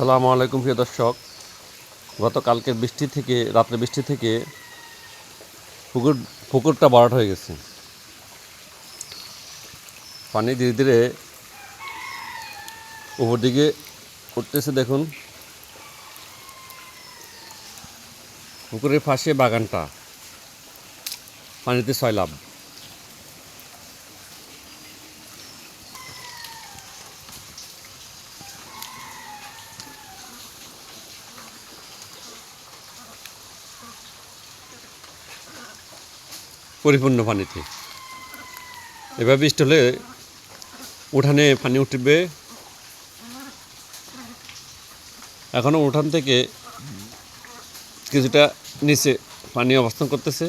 আসসালামু আলাইকুম প্রিয় দর্শক। গতকালকের রাত্রে বৃষ্টি থেকে পুকুরটা ভরাট হয়ে গেছে। পানি ধীরে ধীরে উপর দিকে উঠতেছে। দেখুন, পুকুরের পাশে বাগানটা পানিতে সয়লাব। পরিপূর্ণ পানিতে। এবার বৃষ্টি হলে উঠানে পানি উঠবে। এখনও উঠান থেকে কিছুটা নিচে পানি অবস্থান করতেছে।